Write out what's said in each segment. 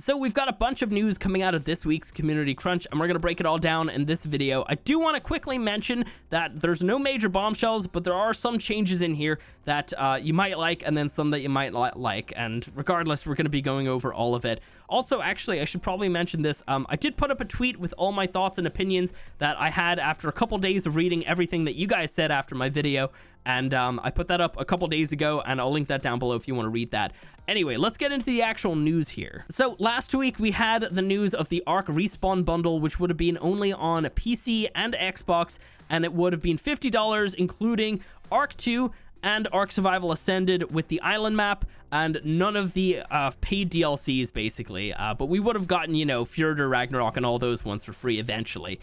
So we've got a bunch of news coming out of this week's Community Crunch, and we're going to break it all down in this video. I do want to quickly mention that there's no major bombshells, but there are some changes in here that you might like, and then some that you might not like, and regardless, we're going to be going over all of it. Also, actually, I should probably mention this. I did put up a tweet with all my thoughts and opinions that I had after a couple days of reading everything that you guys said after my video, and I put that up a couple days ago, and I'll link that down below if you want to read that. Anyway, let's get into the actual news here. So last week we had the news of the ARK Respawn bundle, which would have been only on PC and Xbox, and it would have been $50, including ARK 2 and ARK Survival Ascended with the island map, and none of the paid DLCs, basically. But we would have gotten, you know, Fjordur, Ragnarok, and all those ones for free eventually.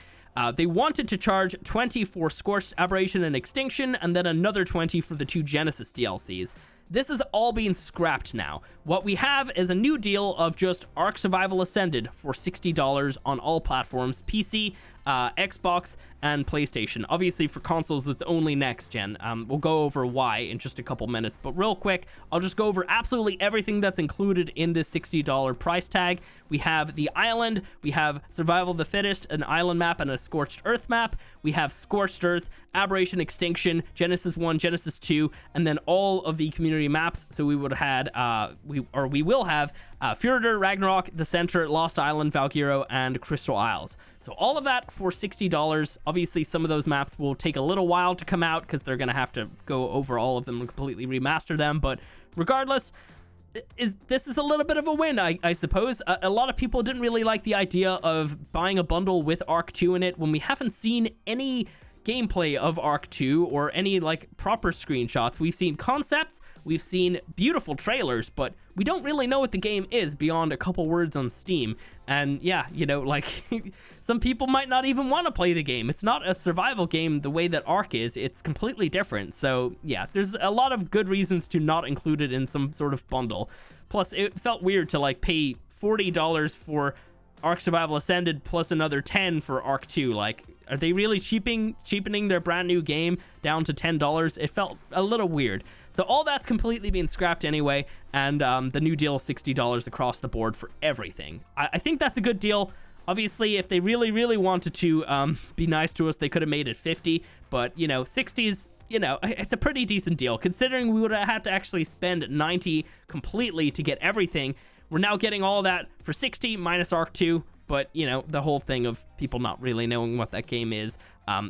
They wanted to charge $20 for Scorched, Aberration, and Extinction, and then another $20 for the 2 Genesis DLCs. This is all being scrapped now. What we have is a new deal of just ARK Survival Ascended for $60 on all platforms, PC, Xbox, and PlayStation. Obviously, for consoles, it's only next gen. We'll go over why in just a couple minutes, but real quick, I'll just go over absolutely everything that's included in this $60 price tag. We have the island, we have Survival of the Fittest, an island map, and a Scorched Earth map. We have Scorched Earth, Aberration, Extinction, Genesis 1, Genesis 2, and then all of the community maps. So we would have had, we will have Fjordur, Ragnarok, The Center, Lost Island, Valkyro, and Crystal Isles. So all of that for $60. Obviously, some of those maps will take a little while to come out because they're going to have to go over all of them and completely remaster them. But regardless, this is a little bit of a win, I suppose. A lot of people didn't really like the idea of buying a bundle with ARK 2 in it when we haven't seen any gameplay of ARK 2 or any like proper screenshots. We've seen concepts, we've seen beautiful trailers, but we don't really know what the game is beyond a couple words on Steam. And yeah, you know, like some people might not even want to play the game. It's not a survival game the way that ARK is. It's completely different. So yeah, there's a lot of good reasons to not include it in some sort of bundle. Plus, it felt weird to like pay $40 for ARK Survival Ascended plus another $10 for ARK 2. Like, are they really cheapening their brand new game down to $10? It felt a little weird. So all that's completely being scrapped anyway, and the new deal is $60 across the board for everything. I think that's a good deal. Obviously, if they really wanted to be nice to us, they could have made it $50, but, you know, $60's, you know, it's a pretty decent deal, considering we would have had to actually spend $90 completely to get everything. We're now getting all that for $60 minus ARK 2, but, you know, the whole thing of people not really knowing what that game is.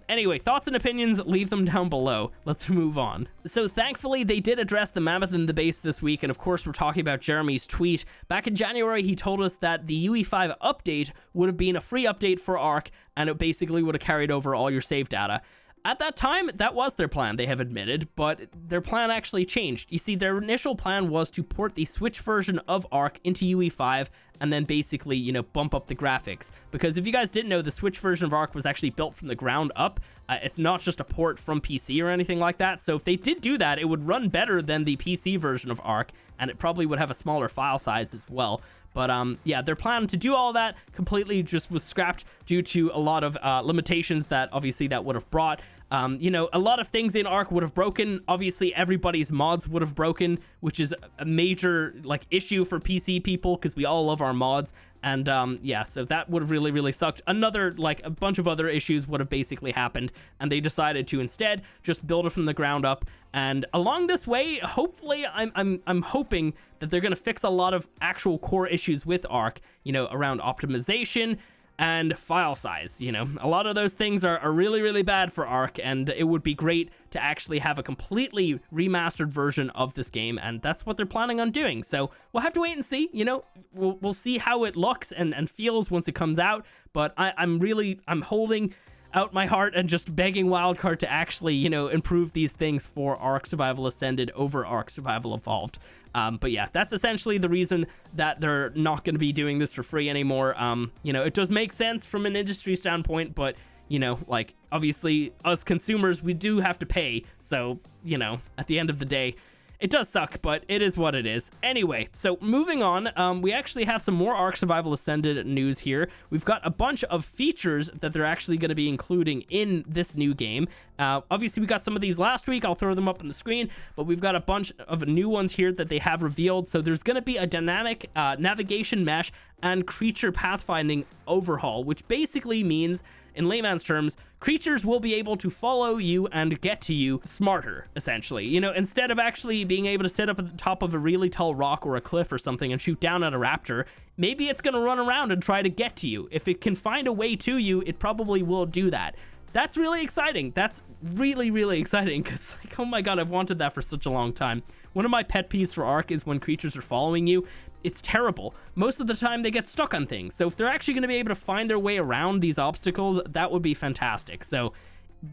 Anyway, thoughts and opinions, leave them down below. Let's move on. So thankfully, they did address the mammoth in the base this week, and of course, we're talking about Jeremy's tweet. Back in January, he told us that the UE5 update would have been a free update for ARK, and it basically would have carried over all your save data. At that time, that was their plan, they have admitted, but their plan actually changed. You see, their initial plan was to port the Switch version of ARK into UE5 and then basically, you know, bump up the graphics. Because if you guys didn't know, the Switch version of ARK was actually built from the ground up. It's not just a port from PC or anything like that. So if they did do that, it would run better than the PC version of ARK, and it probably would have a smaller file size as well. But yeah, their plan to do all that completely just was scrapped due to a lot of limitations that obviously that would have brought. You know, a lot of things in ARK would have broken. Obviously, everybody's mods would have broken, which is a major like issue for PC people because we all love our mods. And yeah, so that would have really sucked. Another, like, a bunch of other issues would have basically happened, and they decided to instead just build it from the ground up. And along this way, hopefully, I'm hoping that they're gonna fix a lot of actual core issues with ARK, you know, around optimization and file size. You know, a lot of those things are really bad for ARK, and it would be great to actually have a completely remastered version of this game, and that's what they're planning on doing. So we'll have to wait and see. You know, we'll see how it looks and feels once it comes out, but I'm holding out my heart and just begging Wildcard to actually, you know, improve these things for ARK Survival Ascended over ARK Survival Evolved. But yeah, that's essentially the reason that they're not going to be doing this for free anymore. You know, it does make sense from an industry standpoint, but, you know, like, obviously, us consumers, we do have to pay. So, you know, at the end of the day, It does suck, but it is what it is. Anyway, so moving on, we actually have some more Ark Survival Ascended news here. We've got a bunch of features that they're actually going to be including in this new game. Obviously, we got some of these last week. I'll throw them up on the screen, but we've got a bunch of new ones here that they have revealed. So there's going to be a dynamic navigation mesh and creature pathfinding overhaul, which basically means, in layman's terms, creatures will be able to follow you and get to you smarter, essentially. You know, instead of actually being able to sit up at the top of a really tall rock or a cliff or something and shoot down at a raptor, maybe it's going to run around and try to get to you. If it can find a way to you, it probably will do that. That's really exciting. That's really, really exciting, because, like, oh my god, I've wanted that for such a long time. One of my pet peeves for Ark is when creatures are following you. It's terrible. Most of the time they get stuck on things. So if they're actually going to be able to find their way around these obstacles, that would be fantastic. So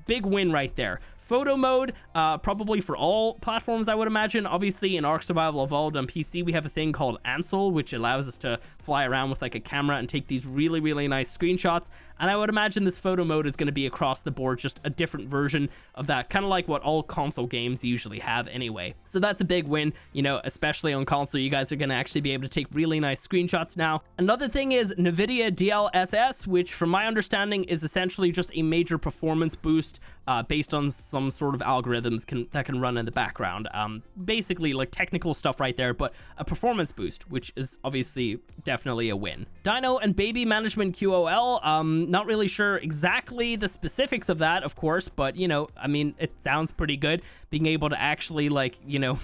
big win right there. Photo mode, probably for all platforms, I would imagine. Obviously, in Ark Survival Evolved on PC, we have a thing called Ansel, which allows us to fly around with like a camera and take these really, really nice screenshots. And I would imagine this photo mode is going to be across the board, just a different version of that, kind of like what all console games usually have anyway. So that's a big win, you know, especially on console. You guys are going to actually be able to take really nice screenshots now. Another thing is NVIDIA DLSS, which from my understanding is essentially just a major performance boost based on some sort of algorithms that can run in the background. Basically like technical stuff right there, but a performance boost, which is obviously definitely a win. Dino and Baby Management QOL, not really sure exactly the specifics of that, of course, but, you know, I mean, it sounds pretty good. Being able to actually, like, you know,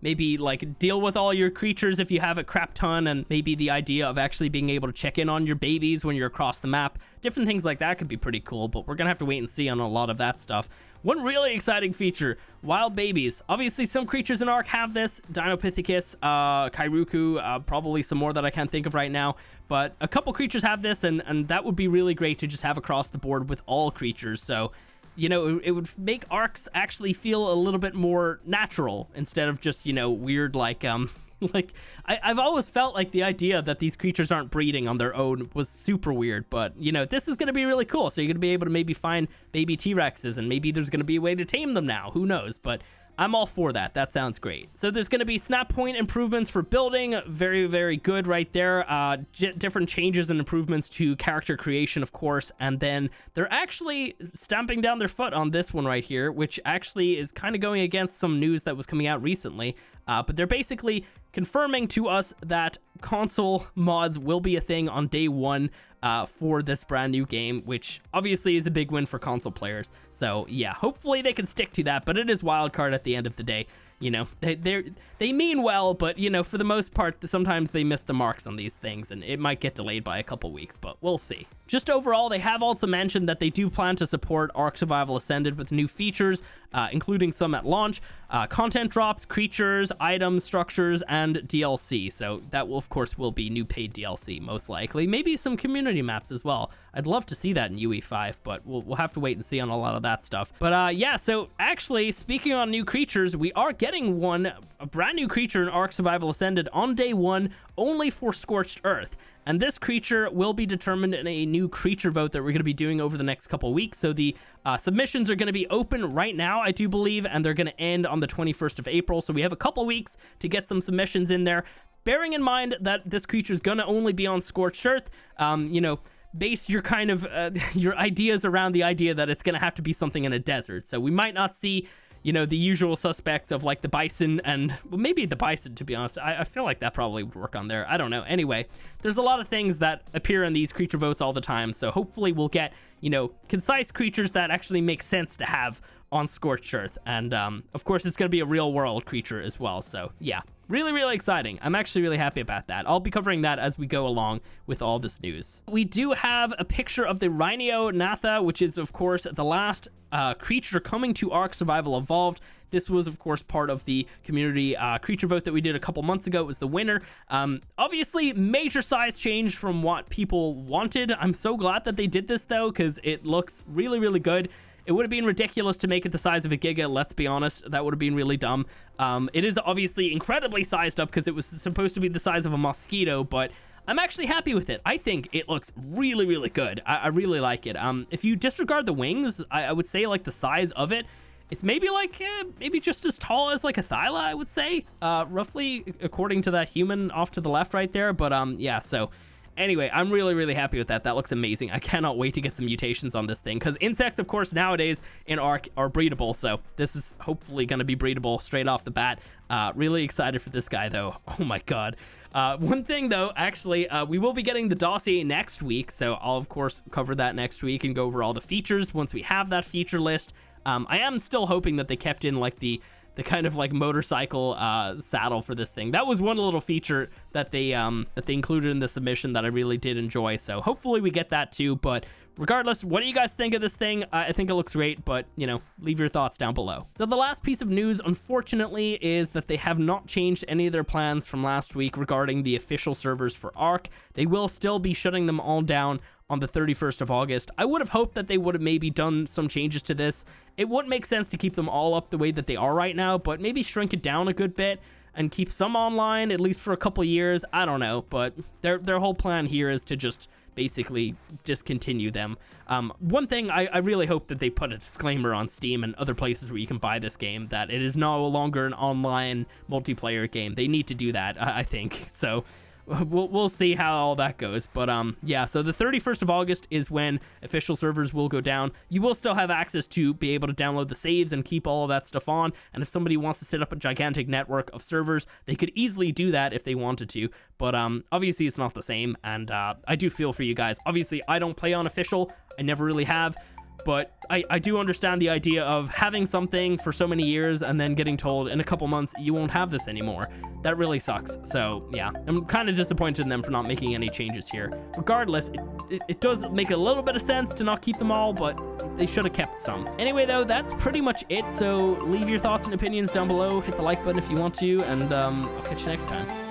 maybe like deal with all your creatures if you have a crap ton, and maybe the idea of actually being able to check in on your babies when you're across the map. Different things like that could be pretty cool, but we're gonna have to wait and see on a lot of that stuff. One really exciting feature, wild babies. Obviously, some creatures in Ark have this. Dinopithecus, Kairuku, probably some more that I can't think of right now. But a couple creatures have this, and that would be really great to just have across the board with all creatures. So, you know, it would make Arks actually feel a little bit more natural instead of just, you know, weird, like, like, I've always felt like the idea that these creatures aren't breeding on their own was super weird, but, you know, this is going to be really cool. So you're going to be able to maybe find baby T-Rexes, and maybe there's going to be a way to tame them now. Who knows? But I'm all for that. That sounds great. So there's going to be snap point improvements for building. Very, very good right there. Different changes and improvements to character creation, of course. And then they're actually stamping down their foot on this one right here, which actually is kind of going against some news that was coming out recently. But they're basically confirming to us that console mods will be a thing on day one for this brand new game, which obviously is a big win for console players. So yeah, hopefully they can stick to that, but it is wildcard at the end of the day. You know, they mean well, but, you know, for the most part, sometimes they miss the marks on these things, and it might get delayed by a couple weeks, but we'll see. Just overall, they have also mentioned that they do plan to support Ark Survival Ascended with new features, including some at launch, content drops, creatures, items, structures, and DLC. So that will, of course, will be new paid DLC, most likely. Maybe some community maps as well. I'd love to see that in UE5, but we'll have to wait and see on a lot of that stuff. But yeah, so actually, speaking on new creatures, we are getting a brand new creature in Ark Survival Ascended on day one, only for Scorched Earth. And this creature will be determined in a new creature vote that we're going to be doing over the next couple weeks. So the submissions are going to be open right now, I do believe, and they're going to end on the 21st of April. So we have a couple weeks to get some submissions in there. Bearing in mind that this creature is going to only be on Scorched Earth, you know, base your kind of your ideas around the idea that it's going to have to be something in a desert. So we might not see, you know, the usual suspects of like the bison, and well, maybe the bison, to be honest. I feel like that probably would work on there. I don't know. Anyway, there's a lot of things that appear in these creature votes all the time. So hopefully we'll get, you know, concise creatures that actually make sense to have on Scorched Earth. And of course, it's going to be a real world creature as well. So yeah, really, really exciting. I'm actually really happy about that. I'll be covering that as we go along with all this news. We do have a picture of the Rhyniognatha, which is, of course, the last creature coming to Ark Survival Evolved. This was, of course, part of the community creature vote that we did a couple months ago. It was the winner. Obviously, major size change from what people wanted. I'm so glad that they did this, though, because it looks really, really good. It would have been ridiculous to make it the size of a Giga, let's be honest. That would have been really dumb. It is obviously incredibly sized up because it was supposed to be the size of a mosquito, but I'm actually happy with it. I think it looks really, really good. I really like it. If you disregard the wings, I would say like the size of it It's maybe like maybe just as tall as like a Thyla, I would say, roughly, according to that human off to the left right there. But yeah, so anyway, I'm really happy with that. That looks amazing. I cannot wait to get some mutations on this thing, because insects, of course, nowadays in ARK are breedable, so this is hopefully going to be breedable straight off the bat. Really excited for this guy, though. Oh my god. One thing, though, actually, we will be getting the dossier next week, so I'll, of course, cover that next week and go over all the features once we have that feature list. I am still hoping that they kept in, like, the kind of like motorcycle saddle for this thing. That was one little feature that they included in the submission that I really did enjoy. So hopefully we get that too. But regardless, what do you guys think of this thing? I think it looks great, but you know, leave your thoughts down below. So the last piece of news, unfortunately, is that they have not changed any of their plans from last week regarding the official servers for ARK. They will still be shutting them all down on the 31st of August. I would have hoped that they would have maybe done some changes to this. It wouldn't make sense to keep them all up the way that they are right now, but maybe shrink it down a good bit and keep some online, at least for a couple years. I don't know, but their whole plan here is to just basically discontinue them. One thing, I really hope that they put a disclaimer on Steam and other places where you can buy this game that it is no longer an online multiplayer game. They need to do that, I think. So we'll see how all that goes. But yeah, so the 31st of August is when official servers will go down. You will still have access to be able to download the saves and keep all of that stuff on, and if somebody wants to set up a gigantic network of servers, they could easily do that if they wanted to. But obviously it's not the same, and I do feel for you guys. Obviously I don't play on official, I never really have, but I do understand the idea of having something for so many years and then getting told in a couple months you won't have this anymore. That really sucks. So yeah, I'm kind of disappointed in them for not making any changes here. Regardless, it does make a little bit of sense to not keep them all, but they should have kept some. Anyway, though, that's pretty much it. So leave your thoughts and opinions down below. Hit the like button if you want to, and I'll catch you next time.